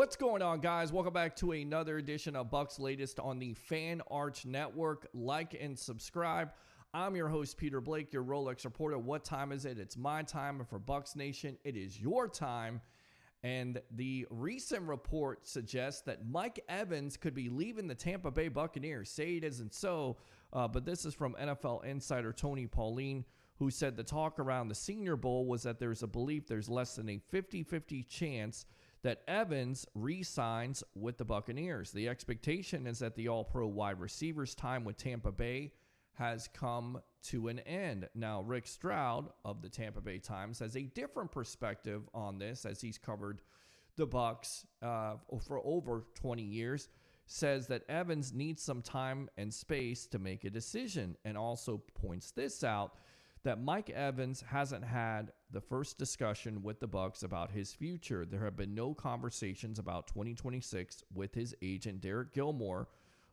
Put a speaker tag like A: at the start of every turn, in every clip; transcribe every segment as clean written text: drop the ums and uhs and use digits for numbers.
A: What's going on, guys? Welcome back to another edition of Bucs Latest on the Fan Arch Network. Like and subscribe. I'm your host, Peter Blake, your Rolex reporter. What time is it? It's my time, and for Bucs Nation, it is your time. And the recent report suggests that Mike Evans could be leaving the Tampa Bay Buccaneers. Say it isn't so, but this is from NFL insider Tony Pauline, who said the talk around the Senior Bowl was that there's a belief there's less than a 50-50 chance that Evans re-signs with the Buccaneers. The expectation is that the all-pro wide receivers time with Tampa Bay has come to an end. Now, Rick Stroud of the Tampa Bay Times has a different perspective on this, as he's covered the Bucs for over 20 years, says that Evans needs some time and space to make a decision, and also points this out, that Mike Evans hasn't had the first discussion with the Bucs about his future. There have been no conversations about 2026 with his agent, Derek Gilmore,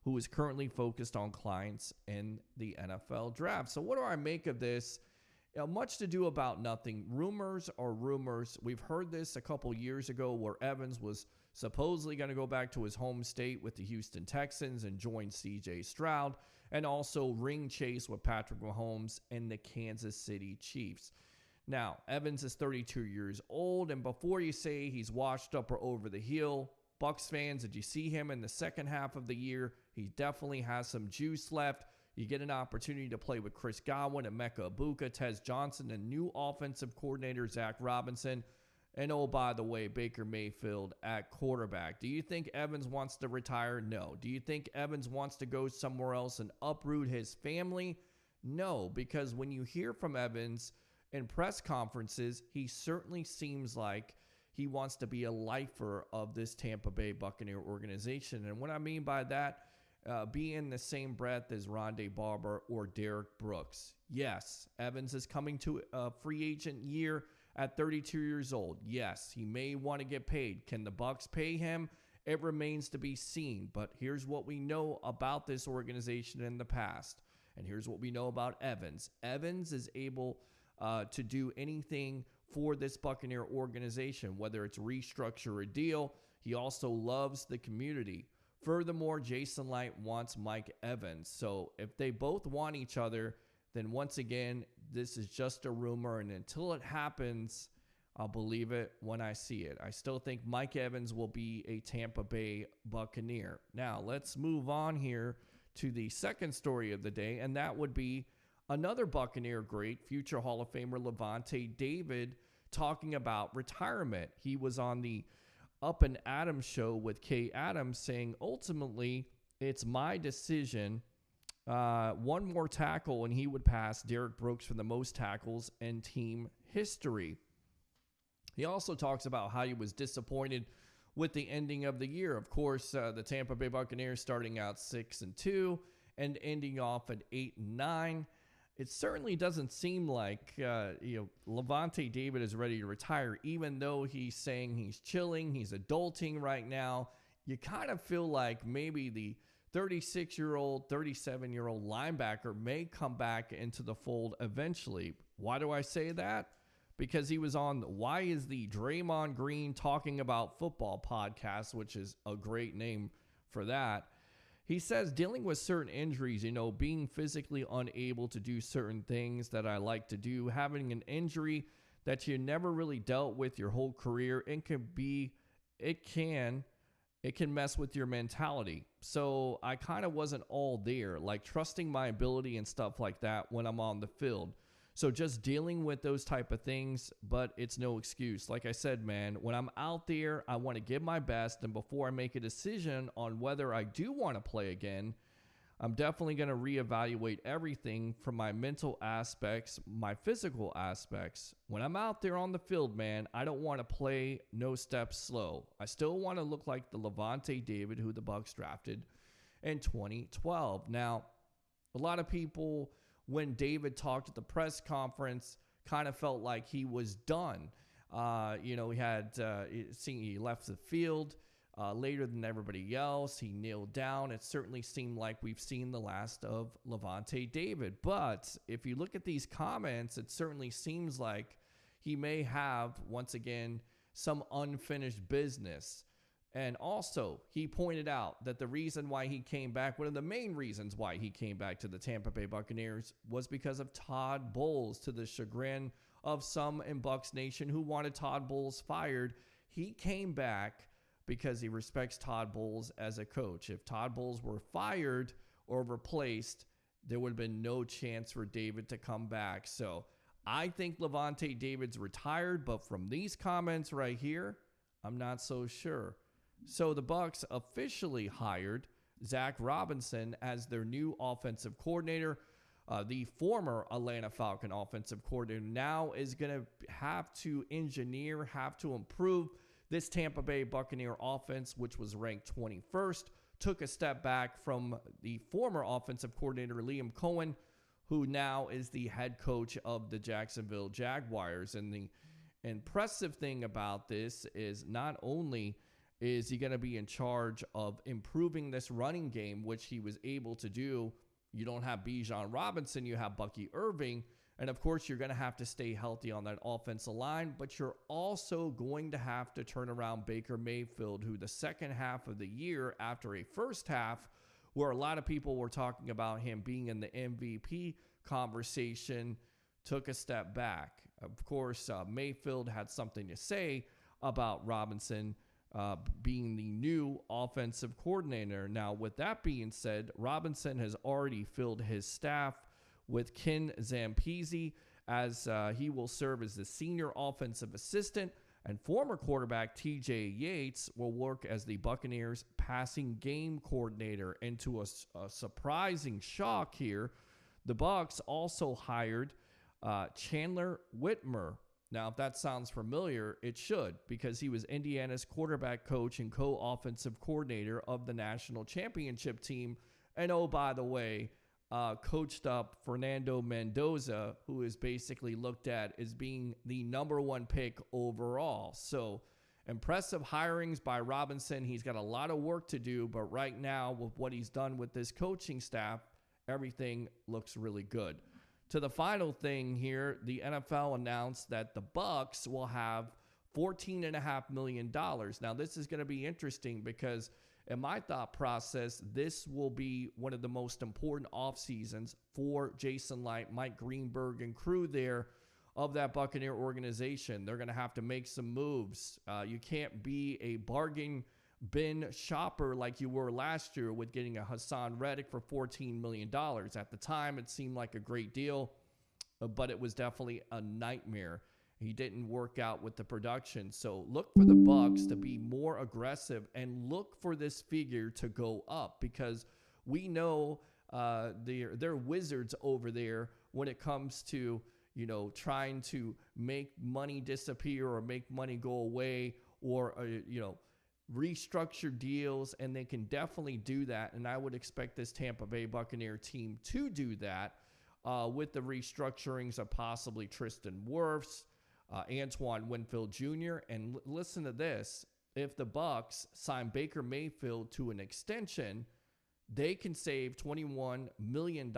A: who is currently focused on clients in the NFL draft. So what do I make of this? Much to do about nothing. Rumors are rumors. We've heard this a couple years ago where Evans was supposedly going to go back to his home state with the Houston Texans and join C.J. Stroud, and also ring chase with Patrick Mahomes and the Kansas City Chiefs. Now, Evans is 32 years old, and before you say he's washed up or over the hill, Bucs fans, did you see him in the second half of the year? He definitely has some juice left. You get an opportunity to play with Chris Godwin, Emeka Egbuka, Tez Johnson, and new offensive coordinator Zach Robinson. And oh, by the way, Baker Mayfield at quarterback. Do you think Evans wants to retire? No. Do you think Evans wants to go somewhere else and uproot his family? No, because when you hear from Evans in press conferences, he certainly seems like he wants to be a lifer of this Tampa Bay Buccaneer organization. And what I mean by that, be in the same breath as Rondé Barber or Derek Brooks. Yes, Evans is coming to a free agent year at 32 years old. Yes, he may want to get paid. Can the Bucs pay him? It remains to be seen. But here's what we know about this organization in the past. And here's what we know about Evans. Evans is able to do anything for this Buccaneer organization, whether it's restructure a deal. He also loves the community. Furthermore, Jason Light wants Mike Evans. So if they both want each other, then once again, this is just a rumor. And until it happens, I'll believe it when I see it. I still think Mike Evans will be a Tampa Bay Buccaneer. Now, let's move on here to the second story of the day, and that would be another Buccaneer great, future Hall of Famer Lavonte David, talking about retirement. He was on the Up and Adams show with Kay Adams saying, ultimately, it's my decision. One more tackle and he would pass Derek Brooks for the most tackles in team history. He also talks about how he was disappointed with the ending of the year. Of course, the Tampa Bay Buccaneers starting out 6-2 and ending off at 8-9. It certainly doesn't seem like Lavonte David is ready to retire, even though he's saying he's chilling, he's adulting right now. You kind of feel like maybe the 36-year-old, 37-year-old linebacker may come back into the fold eventually. Why do I say that? Because he was on Why is the Draymond Green Talking About Football podcast, which is a great name for that. He says dealing with certain injuries, being physically unable to do certain things that I like to do, having an injury that you never really dealt with your whole career, it can mess with your mentality. So I kind of wasn't all there, like trusting my ability and stuff like that when I'm on the field. So just dealing with those type of things, but it's no excuse. Like I said, man, when I'm out there, I want to give my best. And before I make a decision on whether I do want to play again, I'm definitely going to reevaluate everything from my mental aspects, my physical aspects. When I'm out there on the field, man, I don't want to play no steps slow. I still want to look like the Lavonte David who the Bucs drafted in 2012. Now, a lot of people, when David talked at the press conference, kind of felt like he was done. He left the field later than everybody else. He kneeled down. It certainly seemed like we've seen the last of Lavonte David. But if you look at these comments, it certainly seems like he may have, once again, some unfinished business. And also, he pointed out that the reason why he came back, one of the main reasons why he came back to the Tampa Bay Buccaneers, was because of Todd Bowles, to the chagrin of some in Bucs Nation who wanted Todd Bowles fired. He came back because he respects Todd Bowles as a coach. If Todd Bowles were fired or replaced, there would have been no chance for David to come back. So I think Levante David's retired, but from these comments right here, I'm not so sure. So the Bucs officially hired Zach Robinson as their new offensive coordinator. The former Atlanta Falcon offensive coordinator now is going to have to improve this Tampa Bay Buccaneer offense, which was ranked 21st. Took a step back from the former offensive coordinator, Liam Cohen, who now is the head coach of the Jacksonville Jaguars. And the impressive thing about this is not only is he going to be in charge of improving this running game, which he was able to do. You don't have Bijan Robinson, you have Bucky Irving. And of course, you're going to have to stay healthy on that offensive line, but you're also going to have to turn around Baker Mayfield, who the second half of the year, after a first half where a lot of people were talking about him being in the MVP conversation, took a step back. Of course, Mayfield had something to say about Robinson being the new offensive coordinator. Now, with that being said, Robinson has already filled his staff with Ken Zampese, as he will serve as the senior offensive assistant, and former quarterback T.J. Yates will work as the Buccaneers passing game coordinator. And to a surprising shock here, the Bucs also hired Chandler Whitmer. Now, if that sounds familiar, it should, because he was Indiana's quarterback coach and co-offensive coordinator of the national championship team. And oh, by the way, coached up Fernando Mendoza, who is basically looked at as being the number one pick overall. So impressive hirings by Robinson. He's got a lot of work to do, but right now with what he's done with this coaching staff, everything looks really good. To the final thing here, the NFL announced that the Bucs will have $14.5 million. Now, this is going to be interesting because in my thought process, this will be one of the most important off seasons for Jason Light, Mike Greenberg, and crew there of that Buccaneer organization. They're going to have to make some moves. You can't be a bargain bin shopper like you were last year with getting a Hassan Reddick for $14 million. At the time, it seemed like a great deal, but it was definitely a nightmare. He didn't work out with the production. So look for the Bucs to be more aggressive and look for this figure to go up, because we know they're wizards over there when it comes to, trying to make money disappear or make money go away, or, restructure deals, and they can definitely do that. And I would expect this Tampa Bay Buccaneer team to do that with the restructurings of possibly Tristan Wirfs, Antoine Winfield Jr. And listen to this. If the Bucs sign Baker Mayfield to an extension, they can save $21 million.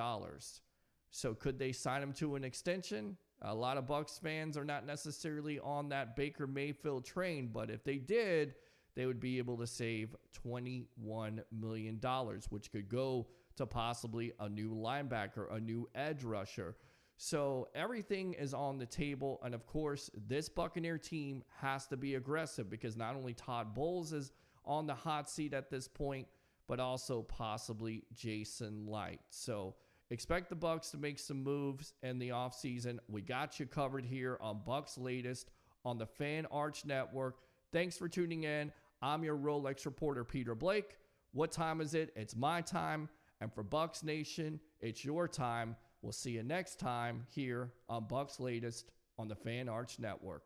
A: So could they sign him to an extension? A lot of Bucs fans are not necessarily on that Baker Mayfield train, but if they did, they would be able to save $21 million, which could go to possibly a new linebacker, a new edge rusher. So everything is on the table. And of course, this Buccaneer team has to be aggressive, because not only Todd Bowles is on the hot seat at this point, but also possibly Jason Light. So expect the Bucs to make some moves in the offseason. We got you covered here on Bucs Latest on the Fan Arch Network. Thanks for tuning in. I'm your Rolex reporter, Peter Blake. What time is it? It's my time. And for Bucs Nation, it's your time. We'll see you next time here on Bucs Latest on the Fan Arch Network.